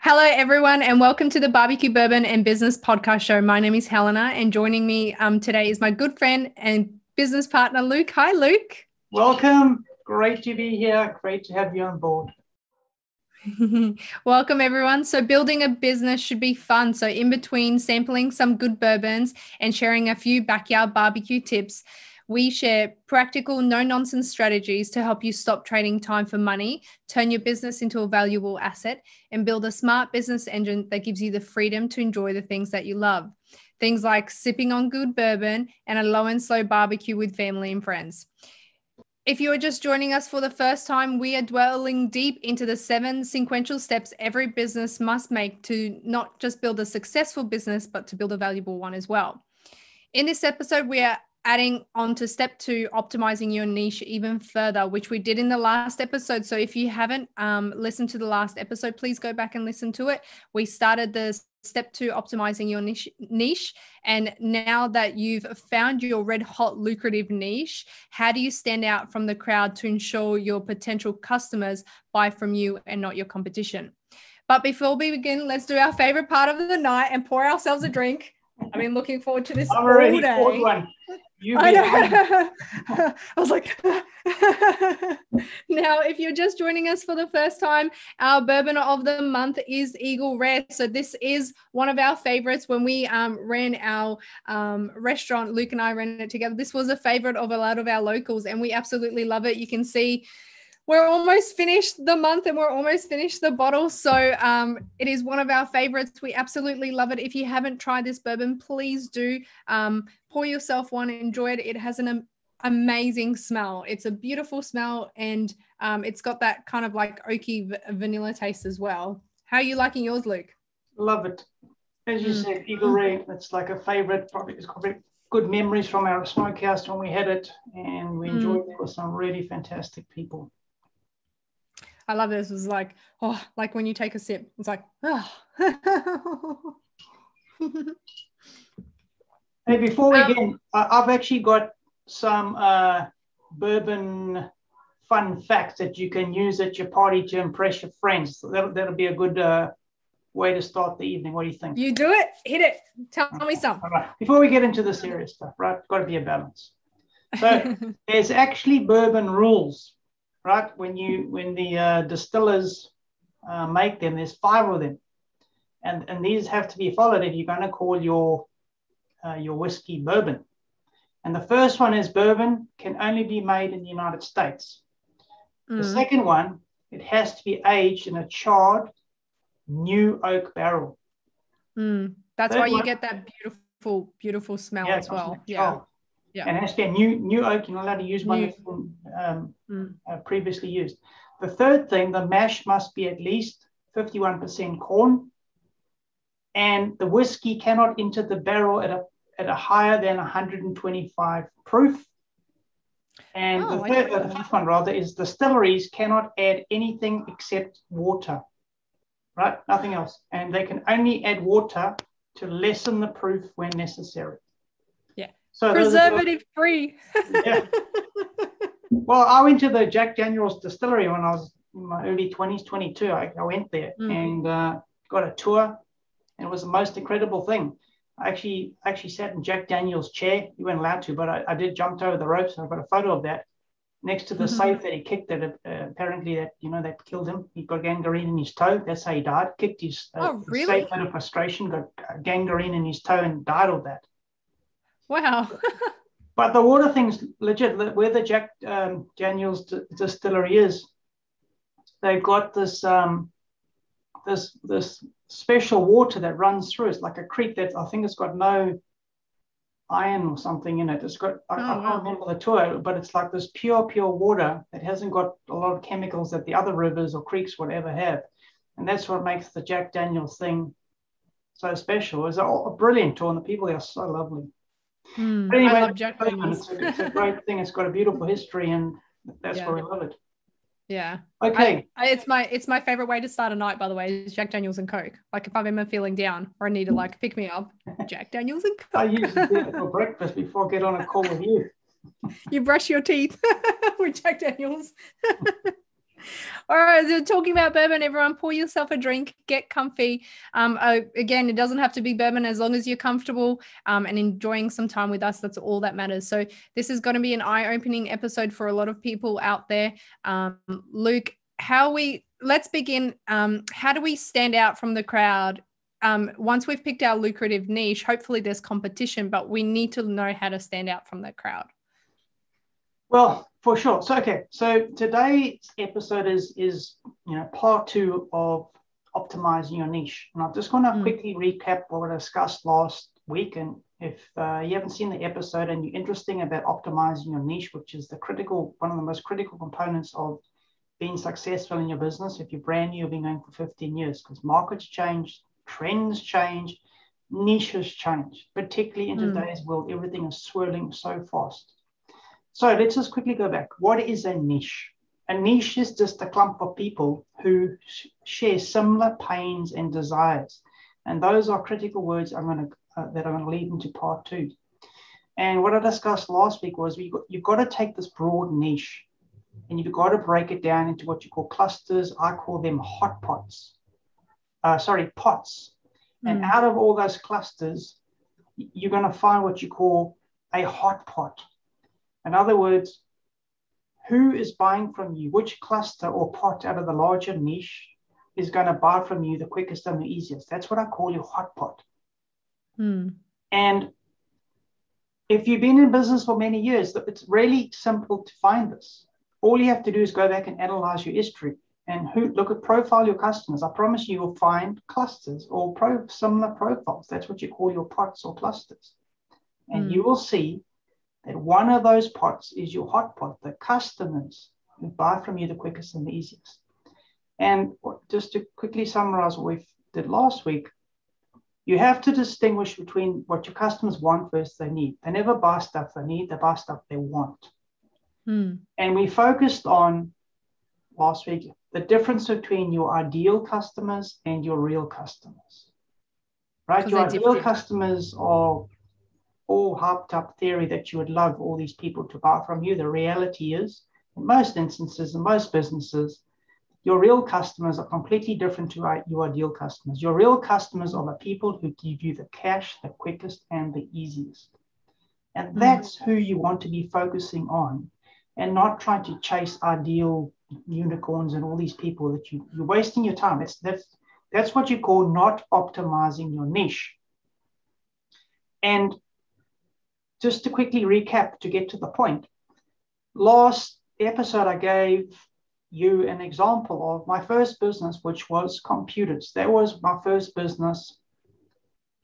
Hello, everyone, and welcome to the Barbecue Bourbon and Business Podcast Show. My name is Helena, and joining me today is my good friend and business partner, Luke. Hi, Luke. Welcome. Great to be here. Great to have you on board. Welcome, everyone. So building a business should be fun. So in between sampling some good bourbons and sharing a few backyard barbecue tips, we share practical, no-nonsense strategies to help you stop trading time for money, turn your business into a valuable asset, and build a smart business engine that gives you the freedom to enjoy the things that you love. Things like sipping on good bourbon and a low and slow barbecue with family and friends. If you are just joining us for the first time, we are dwelling deep into the 7 sequential steps every business must make to not just build a successful business, but to build a valuable one as well. In this episode, we are adding on to step 2, optimizing your niche even further, which we did in the last episode. So if you haven't listened to the last episode, please go back and listen to it. We started the step 2, optimizing your niche. And now that you've found your red hot lucrative niche, how do you stand out from the crowd to ensure your potential customers buy from you and not your competition? But before we begin, let's do our favorite part of the night and pour ourselves a drink. I've been looking forward to this all day. One. I was like, now, if you're just joining us for the first time, our bourbon of the month is Eagle Rare. So this is one of our favorites. When we ran our restaurant, Luke and I ran it together. This was a favorite of a lot of our locals, and we absolutely love it. You can see we're almost finished the month and we're almost finished the bottle. So it is one of our favorites. We absolutely love it. If you haven't tried this bourbon, please do pour yourself one, enjoy it. It has an amazing smell. It's a beautiful smell, and it's got that kind of like oaky vanilla taste as well. How are you liking yours, Luke? Love it. As you said, Eagle Rare, it's like a favorite. It's got good memories from our smokehouse when we had it, and we enjoyed it with some really fantastic people. I love this. It was like, oh, like when you take a sip, it's like, oh. Hey, before we begin, I've actually got some bourbon fun facts that you can use at your party to impress your friends. So that'll be a good way to start the evening. What do you think? You do it. Hit it. Tell me something. All right. Before we get into the serious stuff, right? Got to be a balance. So there's actually bourbon rules. Right, when the distillers make them, there's 5 of them, and these have to be followed if you're going to call your whiskey bourbon. And the first one is bourbon can only be made in the United States. The second one, it has to be aged in a charred new oak barrel. That's why you get that beautiful smell as well. Yeah. Yeah. And it has to be a new oak. You're not allowed to use one that's been previously used. The third thing, the mash must be at least 51% corn, and the whiskey cannot enter the barrel at a higher than 125 proof. And the fifth one rather is distilleries cannot add anything except water, right? Nothing else, and they can only add water to lessen the proof when necessary. So preservative free. Yeah. Well, I went to the Jack Daniel's distillery when I was in my early 20s, 22. I went there and got a tour, and it was the most incredible thing. I actually sat in Jack Daniel's chair. You weren't allowed to, but I did jumped over the ropes. I've got a photo of that next to the safe that he kicked. That apparently that killed him. He got gangrene in his toe. That's how he died. Kicked his safe out of frustration. Got gangrene in his toe and died of that. Wow. But the water thing's legit. Where the Jack Daniel's distillery is, they've got this this special water that runs through. It's like a creek that I think it's got no iron or something in it. It's got I can't remember the tour, but it's like this pure water that hasn't got a lot of chemicals that the other rivers or creeks would ever have, and that's what makes the Jack Daniel's thing so special. It was a brilliant tour, and the people there are so lovely. Anyway, I love Jack Daniel's. It's a great thing. It's got a beautiful history, and that's why we love it. Yeah. Okay. It's my favorite way to start a night, by the way, is Jack Daniel's and Coke. Like if I'm ever feeling down or I need to like pick me up, Jack Daniel's and Coke. I usually do it for breakfast before I get on a call with you. You brush your teeth with Jack Daniel's. All right, so talking about bourbon, everyone pour yourself a drink, get comfy. Again, it doesn't have to be bourbon as long as you're comfortable and enjoying some time with us. That's all that matters. So this is going to be an eye-opening episode for a lot of people out there. Luke, let's begin. How do we stand out from the crowd? Once we've picked our lucrative niche, hopefully there's competition, but we need to know how to stand out from the crowd. Well, for sure. So today's episode is part 2 of optimizing your niche. And I'm just going to quickly recap what I discussed last week. And if you haven't seen the episode and you're interested about optimizing your niche, which is one of the most critical components of being successful in your business, if you're brand new, you've been going for 15 years, because markets change, trends change, niches change, particularly in today's world. Everything is swirling so fast. So let's just quickly go back. What is a niche? A niche is just a clump of people who share similar pains and desires. And those are critical words that I'm going to lead into part 2. And what I discussed last week was you've got to take this broad niche and you've got to break it down into what you call clusters. I call them hot pots. Pots. And out of all those clusters, you're going to find what you call a hot pot. In other words, who is buying from you? Which cluster or pot out of the larger niche is going to buy from you the quickest and the easiest? That's what I call your hot pot. And if you've been in business for many years, it's really simple to find this. All you have to do is go back and analyze your history and profile your customers. I promise you will find clusters or similar profiles. That's what you call your pots or clusters. And you will see that one of those pots is your hot pot, the customers who buy from you the quickest and the easiest. And just to quickly summarize what we did last week, you have to distinguish between what your customers want versus they need. They never buy stuff they need, they buy stuff they want. And we focused on, last week, the difference between your ideal customers and your real customers. Right? Your ideal customers are all harped up theory that you would love all these people to buy from you. The reality is, in most instances, in most businesses, your real customers are completely different to your ideal customers. Your real customers are the people who give you the cash the quickest and the easiest. And that's who you want to be focusing on, and not trying to chase ideal unicorns and all these people that you're wasting your time. That's what you call not optimizing your niche. And just to quickly recap, to get to the point, last episode I gave you an example of my first business, which was computers. That was my first business,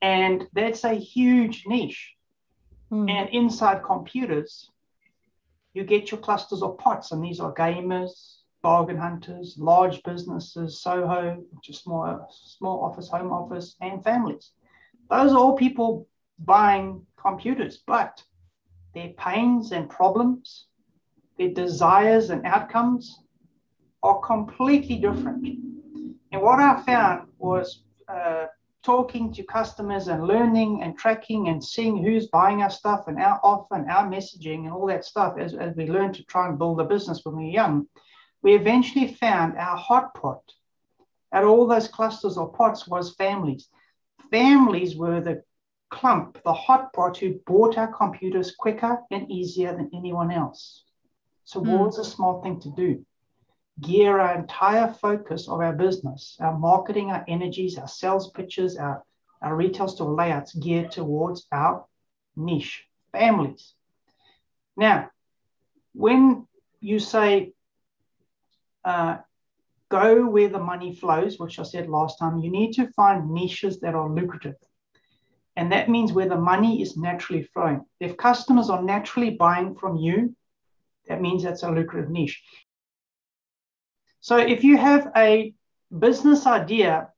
and that's a huge niche. And inside computers, you get your clusters of pots, and these are gamers, bargain hunters, large businesses, Soho, which is small office, home office, and families. Those are all people buying computers, but their pains and problems, their desires and outcomes are completely different. And what I found was talking to customers and learning and tracking and seeing who's buying our stuff and our offer and our messaging and all that stuff as we learn to try and build a business when we were young, we eventually found our hot pot at all those clusters or pots was families. Families were the clump, the hot pot, who bought our computers quicker and easier than anyone else. So what was a smart thing to do? Gear our entire focus of our business, our marketing, our energies, our sales pitches, our retail store layouts geared towards our niche, families. Now, when you say go where the money flows, which I said last time, you need to find niches that are lucrative. And that means where the money is naturally flowing. If customers are naturally buying from you, that means that's a lucrative niche. So if you have a business idea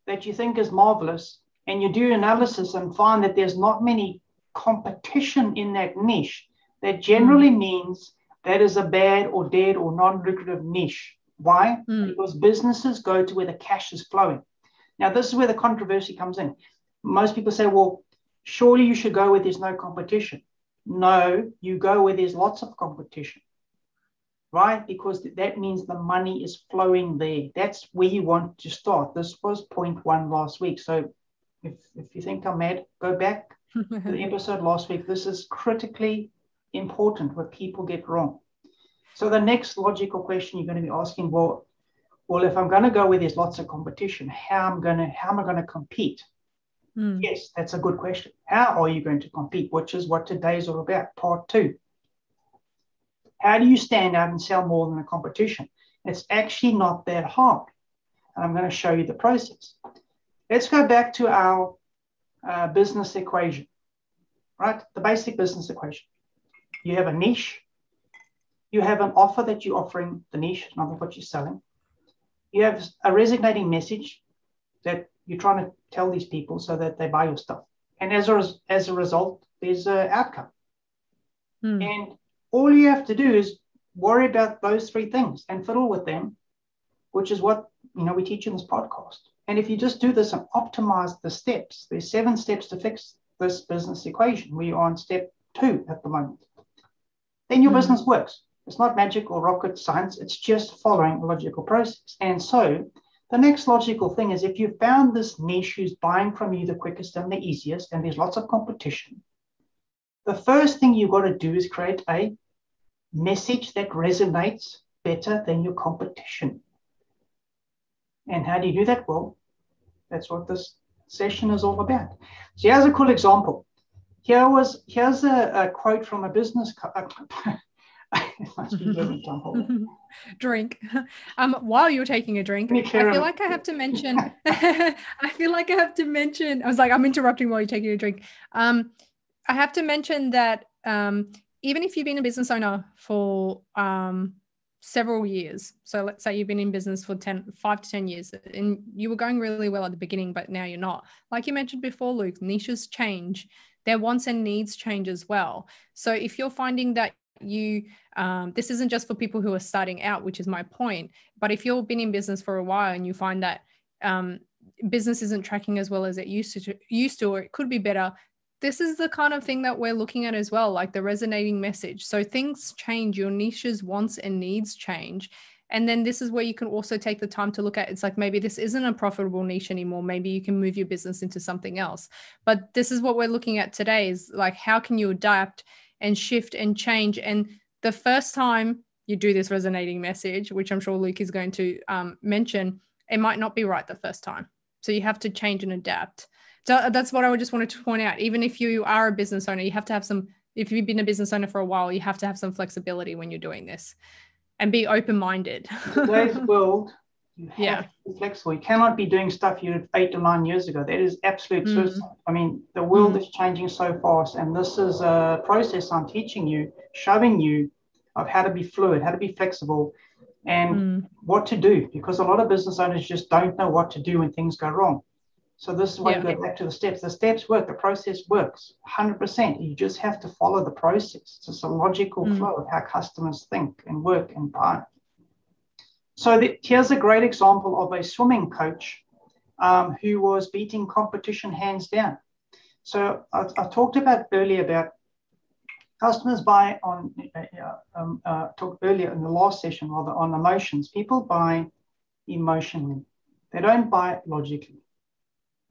that you think is marvelous, and you do analysis and find that there's not many competition in that niche, that generally means that is a bad or dead or non-lucrative niche. Why? Because businesses go to where the cash is flowing. Now, this is where the controversy comes in. Most people say, well, surely you should go where there's no competition. No, you go where there's lots of competition. right? Because that means the money is flowing there. That's where you want to start. This was point 1 last week. So if you think I'm mad, go back to the episode last week. This is critically important, what people get wrong. So the next logical question you're going to be asking, well, if I'm going to go where there's lots of competition, how am I going to compete? Yes, that's a good question. How are you going to compete? Which is what today's all about, part 2. How do you stand out and sell more than the competition? It's actually not that hard. And I'm going to show you the process. Let's go back to our business equation, right? The basic business equation. You have a niche. You have an offer that you're offering the niche, not what you're selling. You have a resonating message that you're trying to tell these people so that they buy your stuff. And as a result, there's an outcome. And all you have to do is worry about those 3 things and fiddle with them, which is what we teach in this podcast. And if you just do this and optimize the steps, there's 7 steps to fix this business equation. We are on step 2 at the moment. Then your business works. It's not magic or rocket science. It's just following a logical process. And so the next logical thing is, if you found this niche who's buying from you the quickest and the easiest, and there's lots of competition, the first thing you've got to do is create a message that resonates better than your competition. And how do you do that? Well, that's what this session is all about. So here's a cool example. Here's a quote from a business. Drink. While you're taking a drink, I feel like I have to mention. I was like, I'm interrupting while you're taking a drink. I have to mention that even if you've been a business owner for several years, so let's say you've been in business for 5 to 10 years, and you were going really well at the beginning, but now you're not. Like you mentioned before, Luke, niches change. Their wants and needs change as well. So if you're finding that this isn't just for people who are starting out, which is my point, but if you've been in business for a while and you find that business isn't tracking as well as it used to, or it could be better, this is the kind of thing that we're looking at as well, like the resonating message. So things change, your niche's wants and needs change. And then this is where you can also take the time to look at, it's like, maybe this isn't a profitable niche anymore. Maybe you can move your business into something else. But this is what we're looking at today, is like, how can you adapt and shift and change? And the first time you do this resonating message, which I'm sure Luke is going to mention, it might not be right the first time. So you have to change and adapt. So that's what I just wanted to point out. Even if you are a business owner, you have to have some, if you've been a business owner for a while, you have to have some flexibility when you're doing this and be open-minded. Today's world, you have to be flexible. You cannot be doing stuff you did 8 or 9 years ago. That is absolute suicide. I mean, the world is changing so fast, and this is a process I'm teaching you, showing you of how to be fluid, how to be flexible, and what to do, because a lot of business owners just don't know what to do when things go wrong. So this is why you go back to the steps. The steps work. The process works 100%. You just have to follow the process. It's just a logical flow of how customers think and work and buy. So here's a great example of a swimming coach who was beating competition hands down. So I talked about earlier about customers buy on, talked earlier in the last session, rather, on emotions. People buy emotionally. They don't buy logically.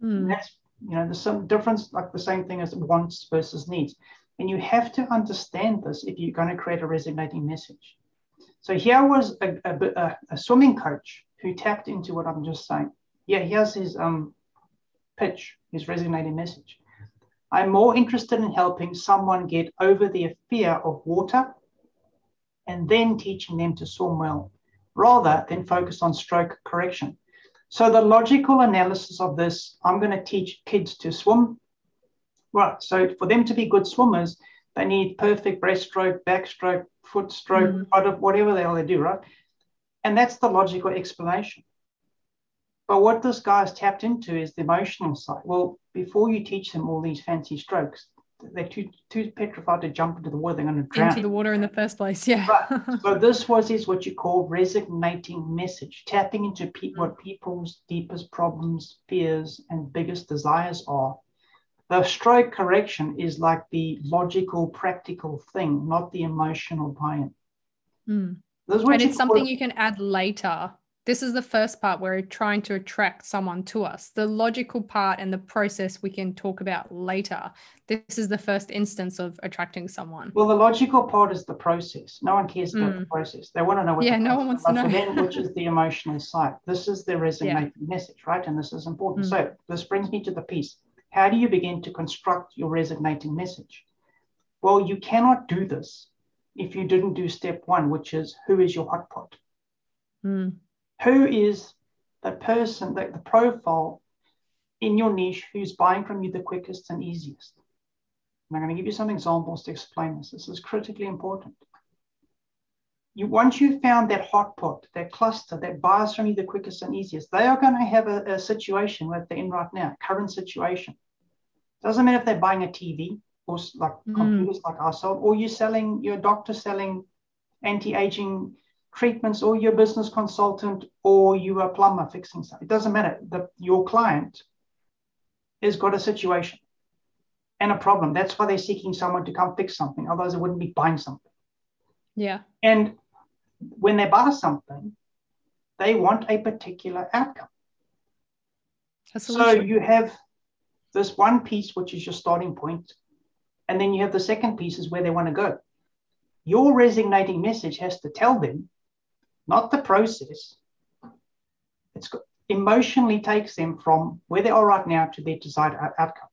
That's, there's some difference, like the same thing as wants versus needs. And you have to understand this if you're going to create a resonating message. So here was a swimming coach who tapped into what I'm just saying. Here's his pitch, his resonating message. I'm more interested in helping someone get over their fear of water and then teaching them to swim well, rather than focus on stroke correction. So the logical analysis of this, I'm going to teach kids to swim. Right, so for them to be good swimmers, they need perfect breaststroke, backstroke, foot stroke, whatever the hell they do, right? And that's the logical explanation. But what this guy's tapped into is the emotional side. Well, before you teach them all these fancy strokes, they're too petrified to jump into the water. They're going to drown. Into the water in the first place, yeah. Right. So this is what you call resonating message, tapping into what people's deepest problems, fears, and biggest desires are. The stroke correction is like the logical, practical thing, not the emotional buy-in. This is what And you it's call something you can add later. This is the first part where we're trying to attract someone to us. The logical part and the process we can talk about later. This is the first instance of attracting someone. Well, the logical part is the process. No one cares about the process. They want to know what the no one wants to know. For them, which is the emotional side. This is the resonating message, right? And this is important. So this brings me to the piece. How do you begin to construct your resonating message? Well, you cannot do this if you didn't do step one, which is, who is your hot pot? Who is the person, the profile in your niche who's buying from you the quickest and easiest? And I'm going to give you some examples to explain this. This is critically important. Once you've found that hot pot, that cluster that buys from you the quickest and easiest, they are going to have a situation that they're in right now, current situation. Doesn't matter if they're buying a TV or like computers like ourselves, or your doctor selling anti-aging treatments, or your business consultant, or you a plumber fixing something. It doesn't matter. Your client has got a situation and a problem. That's why they're seeking someone to come fix something. Otherwise, they wouldn't be buying something. Yeah. And when they buy something, they want a particular outcome. So you have this one piece, which is your starting point, and then you have the second piece is where they want to go. Your resonating message has to tell them, not the process. Emotionally takes them from where they are right now to their desired outcome.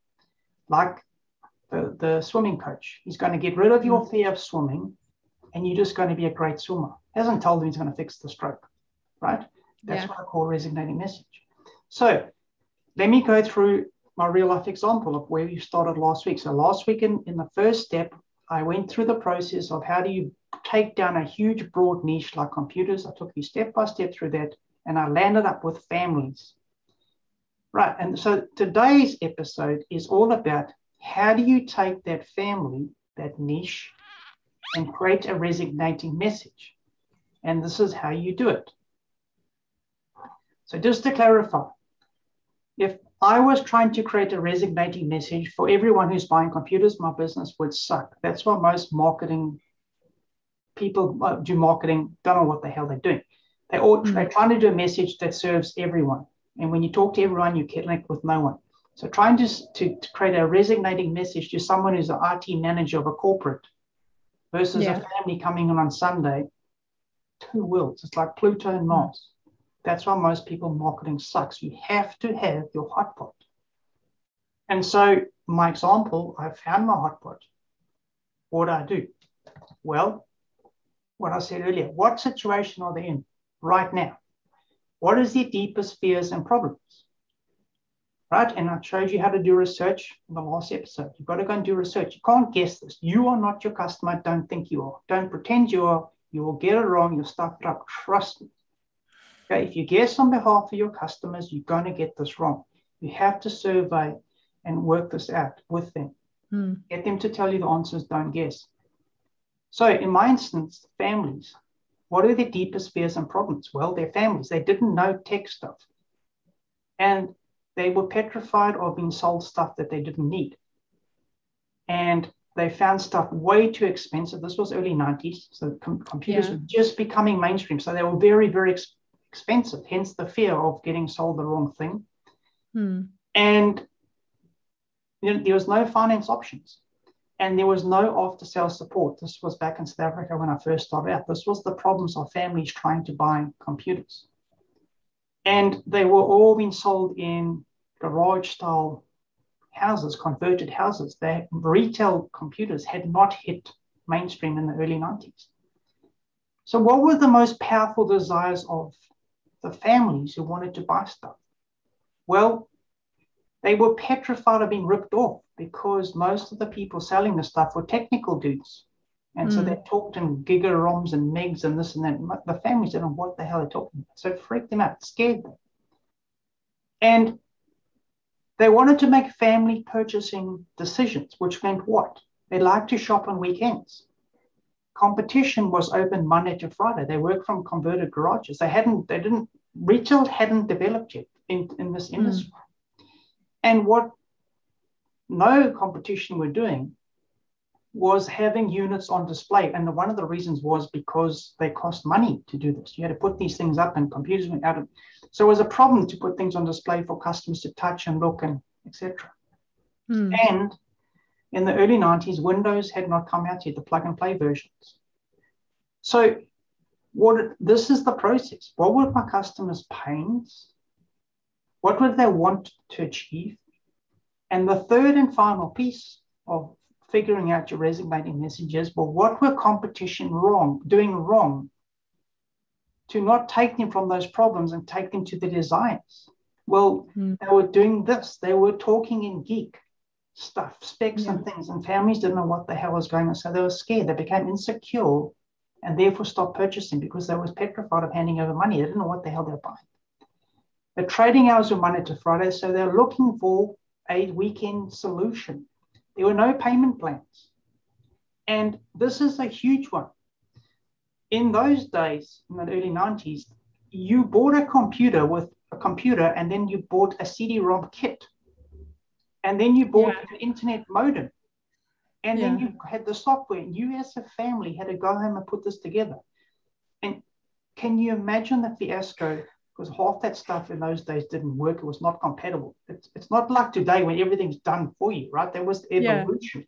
Like the swimming coach. He's going to get rid of your fear of swimming, and you're just going to be a great swimmer. He hasn't told them he's going to fix the stroke, right? That's what I call resonating message. So let me go through my real life example of where we started last week. So last week in the first step, I went through the process of how do you take down a huge broad niche like computers. I took you step by step through that, and I landed up with families. Right, and so today's episode is all about how do you take that family, that niche, and create a resonating message. And this is how you do it. So just to clarify, if I was trying to create a resonating message for everyone who's buying computers, my business would suck. That's why most marketing people do marketing, don't know what the hell they're doing. They're trying to do a message that serves everyone. And when you talk to everyone, you connect with no one. So trying to create a resonating message to someone who's an IT manager of a corporate versus a family coming in on Sunday, two worlds. It's like Pluto and Mars. That's why most people marketing sucks. You have to have your hot pot. And so my example, I found my hot pot. What do I do? Well, what I said earlier, what situation are they in right now? What is their deepest fears and problems? Right? And I showed you how to do research in the last episode. You've got to go and do research. You can't guess this. You are not your customer. Don't think you are. Don't pretend you are. You will get it wrong. You'll stuff it up. Trust me. Okay? If you guess on behalf of your customers, you're going to get this wrong. You have to survey and work this out with them. Get them to tell you the answers. Don't guess. So in my instance, families. What are their deepest fears and problems? Well, their families. They didn't know tech stuff. And they were petrified of being sold stuff that they didn't need. And they found stuff way too expensive. This was early 90s. So computers were just becoming mainstream. So they were very, very expensive. Hence the fear of getting sold the wrong thing. And there was no finance options. And there was no after-sales support. This was back in South Africa when I first started out. This was the problems of families trying to buy computers. And they were all being sold in garage-style houses, converted houses. Retail computers had not hit mainstream in the early 90s. So what were the most powerful desires of the families who wanted to buy stuff? Well, they were petrified of being ripped off because most of the people selling the stuff were technical dudes. And so they talked in gigaroms and megs and this and that. The families didn't know what the hell they're talking about. So it freaked them out, scared them. And they wanted to make family purchasing decisions, which meant what? They liked to shop on weekends. Competition was open Monday to Friday. They worked from converted garages. Retail hadn't developed yet in this industry. And what no competition were doing was having units on display. And one of the reasons was because they cost money to do this. You had to put these things up and computers went out. So it was a problem to put things on display for customers to touch and look and etc. And in the early 90s, Windows had not come out yet, the plug and play versions. So this is the process. What were my customers' pains? What would they want to achieve? And the third and final piece of figuring out your resonating messages, well, what were competition doing wrong to not take them from those problems and take them to the desires? Well, they were doing this. They were talking in geek stuff, specs and things, and families didn't know what the hell was going on. So they were scared. They became insecure and therefore stopped purchasing because they were petrified of handing over money. They didn't know what the hell they were buying. The trading hours were Monday to Friday, so they're looking for a weekend solution. There were no payment plans. And this is a huge one. In those days, in the early 90s, you bought a computer and then you bought a CD-ROM kit. And then you bought an internet modem. And then you had the software. You as a family had to go home and put this together. And can you imagine the fiasco? Because half that stuff in those days didn't work. It was not compatible. It's not like today when everything's done for you, right? There was evolution.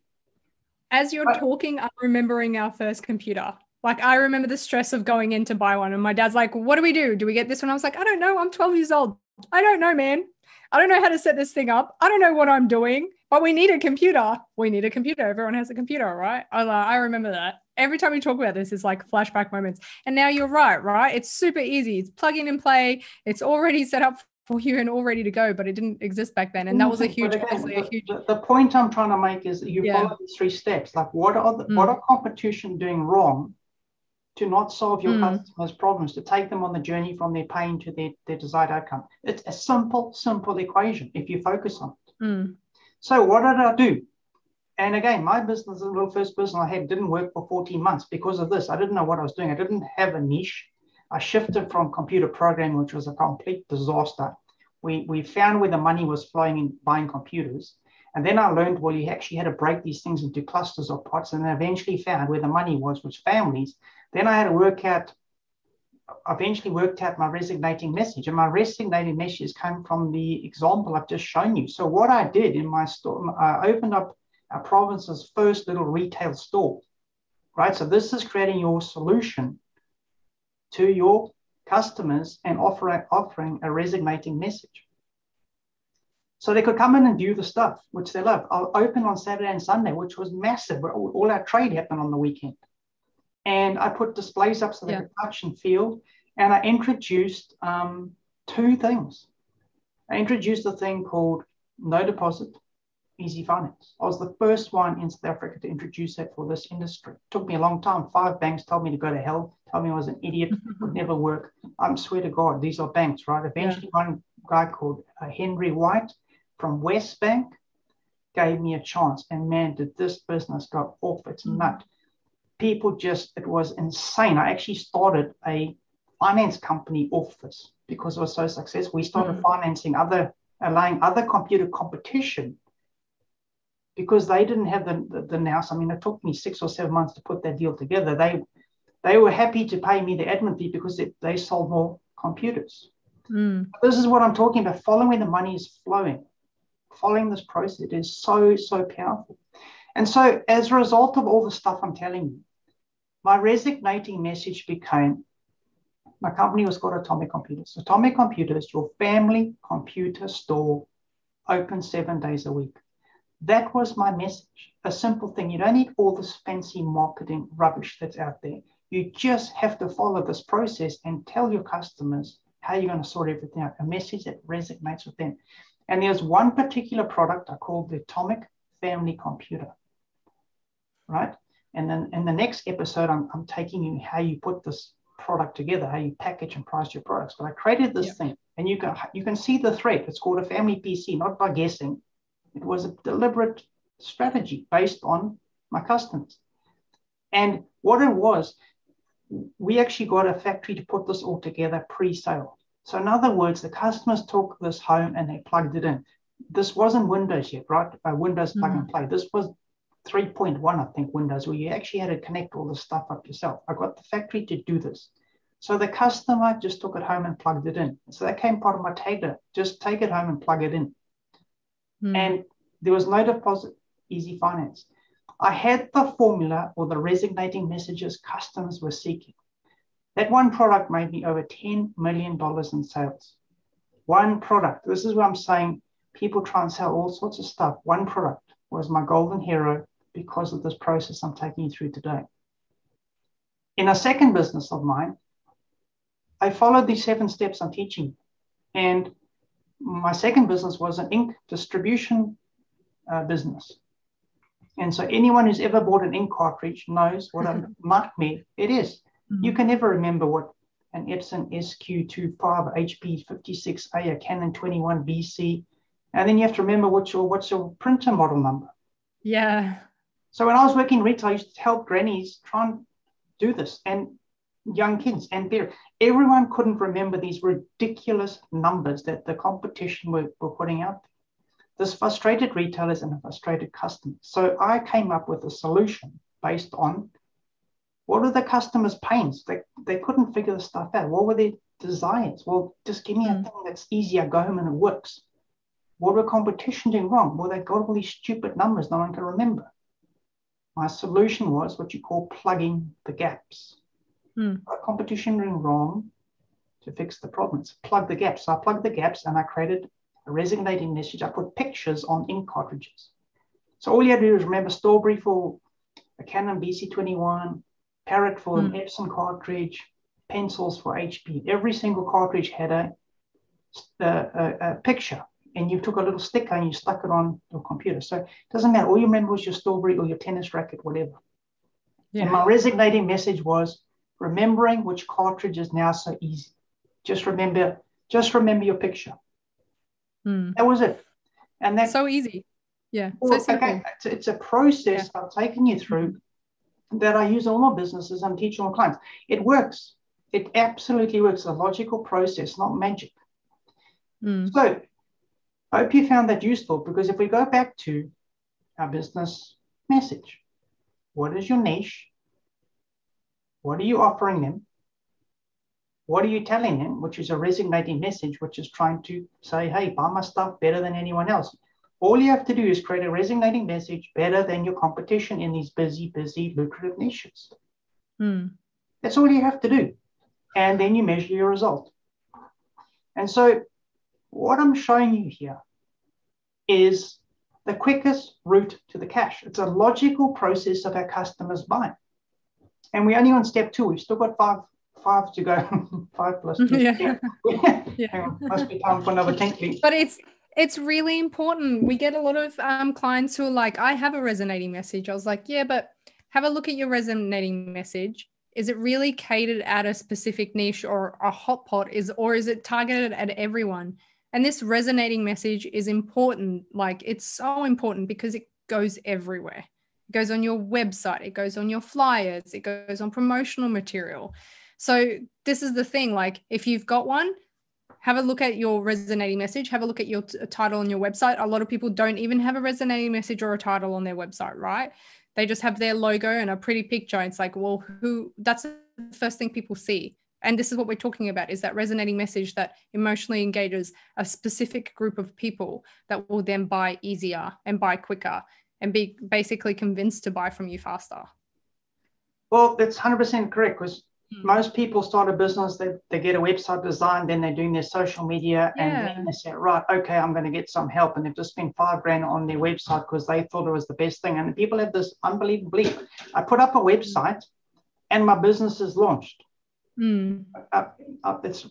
As you're talking, I'm remembering our first computer. Like, I remember the stress of going in to buy one. And my dad's like, what do we do? Do we get this one? I was like, I don't know. I'm 12 years old. I don't know, man. I don't know how to set this thing up. I don't know what I'm doing, but we need a computer. We need a computer. Everyone has a computer, right? I remember that. Every time we talk about this, it's like flashback moments. And now you're right? It's super easy. It's plug in and play. It's already set up for you and all ready to go, but it didn't exist back then. And that was a huge, the point I'm trying to make is that you follow these 3 steps. Like, what are competition doing wrong to not solve your customers' problems, to take them on the journey from their pain to their desired outcome? It's a simple equation if you focus on it. So what did I do? And again, my business, the little first business I had, didn't work for 14 months because of this. I didn't know what I was doing. I didn't have a niche. I shifted from computer programming, which was a complete disaster. We found where the money was flowing in buying computers. And then I learned, well, you actually had to break these things into clusters or pots, and then eventually found where the money was, which families. Then I had to eventually worked out my resignating message. And my resignating message came from the example I've just shown you. So what I did in my store, I opened up our province's first little retail store, right? So this is creating your solution to your customers and offering a resignating message. So they could come in and view the stuff, which they love. I'll open on Saturday and Sunday, which was massive. All our trade happened on the weekend. And I put displays up so they could touch and feel. And I introduced 2 things. I introduced a thing called no deposit, easy finance. I was the first one in South Africa to introduce that for this industry. It took me a long time. 5 banks told me to go to hell, told me I was an idiot, would never work. I swear to God, these are banks, right? Eventually, one guy called Henry White from West Bank gave me a chance. And man, did this business go off its nut. People it was insane. I actually started a finance company off this because it was so successful. We started financing allowing other computer competition because they didn't have the nous. I mean, it took me 6 or 7 months to put that deal together. They were happy to pay me the admin fee because they sold more computers. This is what I'm talking about. Following where the money is flowing, following this process is so powerful. And so as a result of all the stuff I'm telling you, my resignating message became, my company was called Atomic Computers. Atomic Computers, your family computer store, open 7 days a week. That was my message, a simple thing. You don't need all this fancy marketing rubbish that's out there. You just have to follow this process and tell your customers how you're going to sort everything out, a message that resonates with them. And there's one particular product I call the Atomic Family Computer, right? And then in the next episode, I'm taking you how you put this product together, how you package and price your products. But I created this thing, and you can see the thread. It's called a family PC, not by guessing. It was a deliberate strategy based on my customers. And what it was, we actually got a factory to put this all together pre-sale. So in other words, the customers took this home and they plugged it in. This wasn't Windows yet, right? Windows plug and play. This was 3.1, I think, Windows, where you actually had to connect all the stuff up yourself. I got the factory to do this. So the customer just took it home and plugged it in. So that came part of my tagline, just take it home and plug it in. And there was no deposit, easy finance. I had the formula or the resonating messages customers were seeking. That one product made me over $10 million in sales. One product. This is what I'm saying. People try and sell all sorts of stuff. One product was my golden hero because of this process I'm taking you through today. In a second business of mine, I followed these 7 steps I'm teaching. And my second business was an ink distribution business. And so anyone who's ever bought an ink cartridge knows what a nightmare it is. You can never remember what an Epson SQ25, HP 56A, a Canon 21BC, and then you have to remember what's your printer model number. Yeah. So when I was working retail, I used to help grannies try and do this, and young kids, and everyone couldn't remember these ridiculous numbers that the competition were putting out. This frustrated retailers and frustrated customers. So I came up with a solution based on what are the customers' pains? They couldn't figure the stuff out. What were their desires? Well, just give me a thing that's easy. I go home and it works. What were competition doing wrong? Well, they got all these stupid numbers no one can remember. My solution was what you call plugging the gaps. Competition doing wrong to fix the problems. Plug the gaps. So I plugged the gaps and I created a resonating message. I put pictures on ink cartridges. So all you had to do is remember Strawberry for a Canon BC21, Parrot for an Epson cartridge, pencils for HP. Every single cartridge had a picture, and you took a little sticker and you stuck it on your computer. So it doesn't matter. All you remember was your Strawberry or your tennis racket, whatever. Yeah. And my resonating message was remembering which cartridge is now so easy. Just remember your picture. That was it. And that's so easy. Yeah. Well, so simple. Okay. It's a process I've taken you through that I use in all my businesses and teach all my clients. It works. It absolutely works. It's a logical process, not magic. So I hope you found that useful, because if we go back to our business message, what is your niche? What are you offering them? What are you telling them? Which is a resonating message, which is trying to say, hey, buy my stuff better than anyone else. All you have to do is create a resonating message better than your competition in these busy, lucrative niches. That's all you have to do. And then you measure your result. And so what I'm showing you here is the quickest route to the cash. It's a logical process of our customers buying. And we're only on step 2. We've still got five to go. 5 plus 2. Yeah. Must be time for another 10. But it's really important. We get a lot of clients who are like, I have a resonating message. I was like, yeah, but have a look at your resonating message. Is it really catered at a specific niche or a hot pot, or is it targeted at everyone? And this resonating message is important. Like, it's so important because it goes everywhere. It goes on your website. It goes on your flyers. It goes on promotional material. So this is the thing. Like, if you've got one, have a look at your resonating message. Have a look at your title on your website. A lot of people don't even have a resonating message or a title on their website, right? They just have their logo and a pretty picture. It's like, well, that's the first thing people see. And this is what we're talking about, is that resonating message that emotionally engages a specific group of people that will then buy easier and buy quicker and be basically convinced to buy from you faster. Well, that's 100% correct, because most people start a business, they get a website designed, then they're doing their social media, and then they say, right, okay, I'm going to get some help. And they've just spent $5,000 on their website because they thought it was the best thing. And people have this unbelievable belief. I put up a website and my business is launched. It's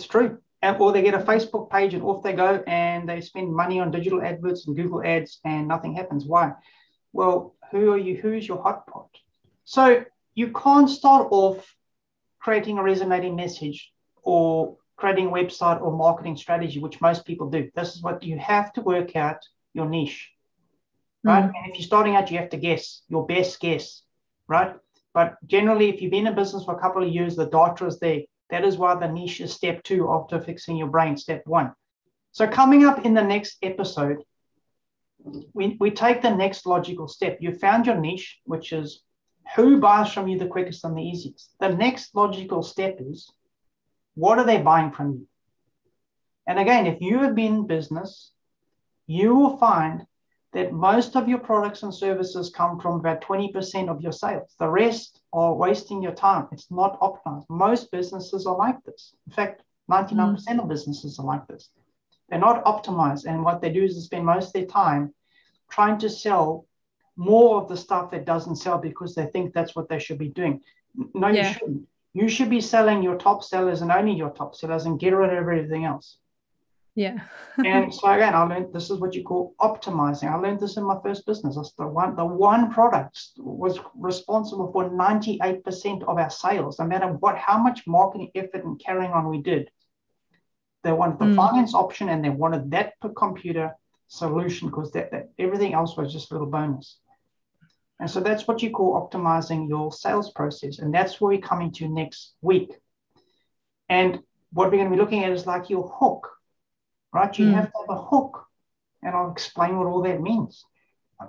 true. Or they get a Facebook page and off they go, and they spend money on digital adverts and Google ads and nothing happens. Why? Well, who are you? Who's your hot pot? So you can't start off creating a resonating message or creating a website or marketing strategy, which most people do. This is what you have to work out, your niche, right? And if you're starting out, you have to guess your best guess, right? But generally, if you've been in business for a couple of years, the data is there. That is why the niche is step 2 after fixing your brain, step 1. So coming up in the next episode, we take the next logical step. You found your niche, which is who buys from you the quickest and the easiest. The next logical step is, what are they buying from you? And again, if you have been in business, you will find that most of your products and services come from about 20% of your sales. The rest are wasting your time. It's not optimized. Most businesses are like this. In fact, 99% of businesses are like this. They're not optimized. And what they do is they spend most of their time trying to sell more of the stuff that doesn't sell because they think that's what they should be doing. No, you shouldn't. You should be selling your top sellers and only your top sellers and get rid of everything else. Yeah. And so again, I learned this is what you call optimizing. I learned this in my first business. The one product was responsible for 98% of our sales. No matter how much marketing effort and carrying on we did, they wanted the finance option and they wanted that per computer solution because that everything else was just a little bonus. And so that's what you call optimizing your sales process. And that's where we're coming to next week. And what we're going to be looking at is like your hook. Right? You have to have a hook, and I'll explain what all that means.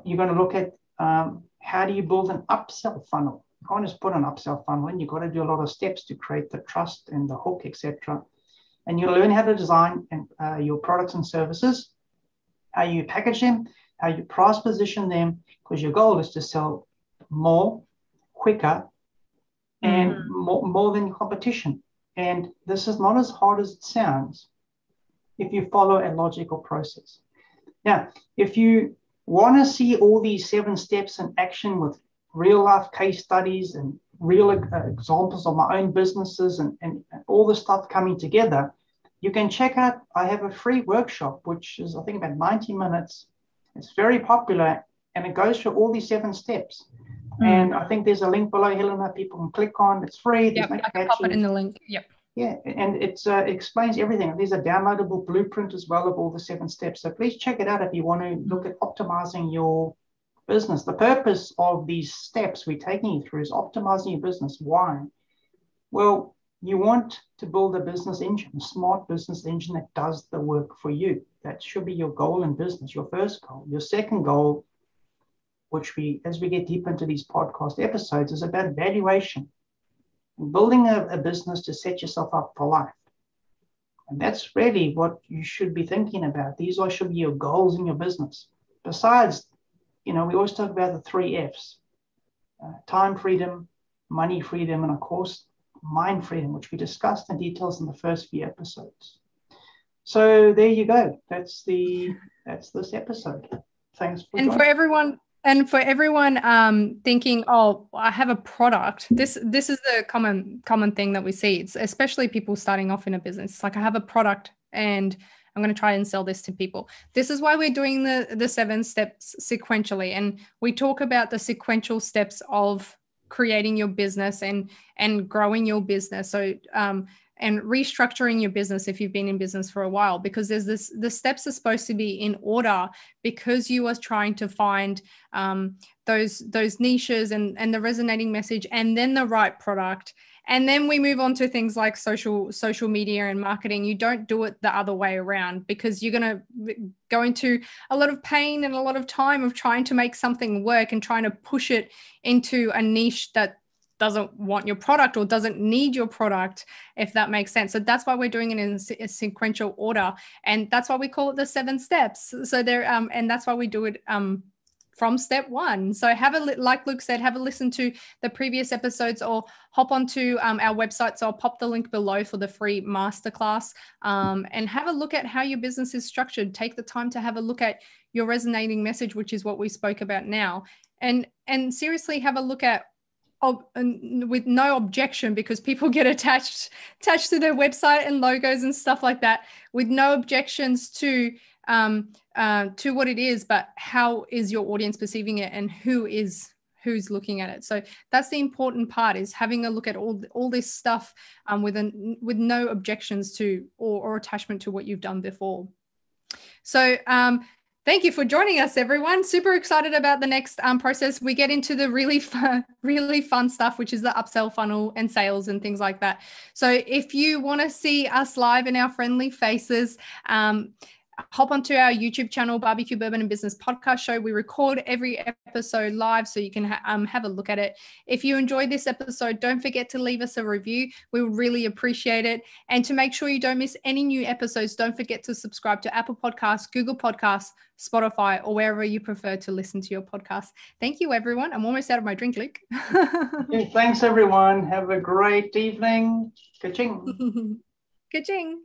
You're going to look at how do you build an upsell funnel. You can't just put an upsell funnel in. You've got to do a lot of steps to create the trust and the hook, etc. And you'll learn how to design your products and services, how you package them, how you price position them, because your goal is to sell more, quicker, and more than your competition. And this is not as hard as it sounds if you follow a logical process. Now, if you want to see all these 7 steps in action with real life case studies and real examples of my own businesses and all the stuff coming together, you can check out, I have a free workshop, which is, I think, about 90 minutes. It's very popular, and it goes through all these 7 steps. And I think there's a link below, Helena, people can click on. It's free. Yep, I can pop it in the link. Yep. Yeah, and it explains everything. There's a downloadable blueprint as well of all the 7 steps. So please check it out if you want to look at optimizing your business. The purpose of these steps we're taking you through is optimizing your business. Why? Well, you want to build a business engine, a smart business engine that does the work for you. That should be your goal in business, your first goal. Your second goal, which as we get deep into these podcast episodes, is about valuation. Building a business to set yourself up for life. And that's really what you should be thinking about. These should be your goals in your business. Besides, we always talk about the 3 F's. Time freedom, money freedom, and of course, mind freedom, which we discussed in details in the first few episodes. So there you go. That's this episode. Thanks for joining. For everyone thinking, oh, I have a product. This is the common thing that we see. It's especially people starting off in a business. It's like, I have a product and I'm going to try and sell this to people. This is why we're doing the 7 steps sequentially. And we talk about the sequential steps of creating your business and growing your business. So and restructuring your business if you've been in business for a while, because the steps are supposed to be in order, because you are trying to find those niches and the resonating message, and then the right product. And then we move on to things like social media and marketing. You don't do it the other way around, because you're going to go into a lot of pain and a lot of time of trying to make something work and trying to push it into a niche that doesn't want your product or doesn't need your product, if that makes sense. So that's why we're doing it in a sequential order. And that's why we call it the 7 steps. So there, and that's why we do it from step 1. So like Luke said, have a listen to the previous episodes or hop onto our website. So I'll pop the link below for the free masterclass, and have a look at how your business is structured. Take the time to have a look at your resonating message, which is what we spoke about now. And seriously have a look at, with no objection, because people get attached to their website and logos and stuff like that, with no objections to what it is, but how is your audience perceiving it and who's looking at it. So that's the important part, is having a look at all this stuff with no objections to or attachment to what you've done before. So thank you for joining us, everyone. Super excited about the next process. We get into the really fun stuff, which is the upsell funnel and sales and things like that. So if you want to see us live in our friendly faces, hop onto our YouTube channel, Barbecue Bourbon and Business Podcast Show. We record every episode live, so you can have a look at it. If you enjoyed this episode, don't forget to leave us a review. We would really appreciate it. And to make sure you don't miss any new episodes, don't forget to subscribe to Apple Podcasts, Google Podcasts, Spotify, or wherever you prefer to listen to your podcast. Thank you, everyone. I'm almost out of my drink, Luke. Thanks, everyone. Have a great evening. Ka-ching. Ka-ching.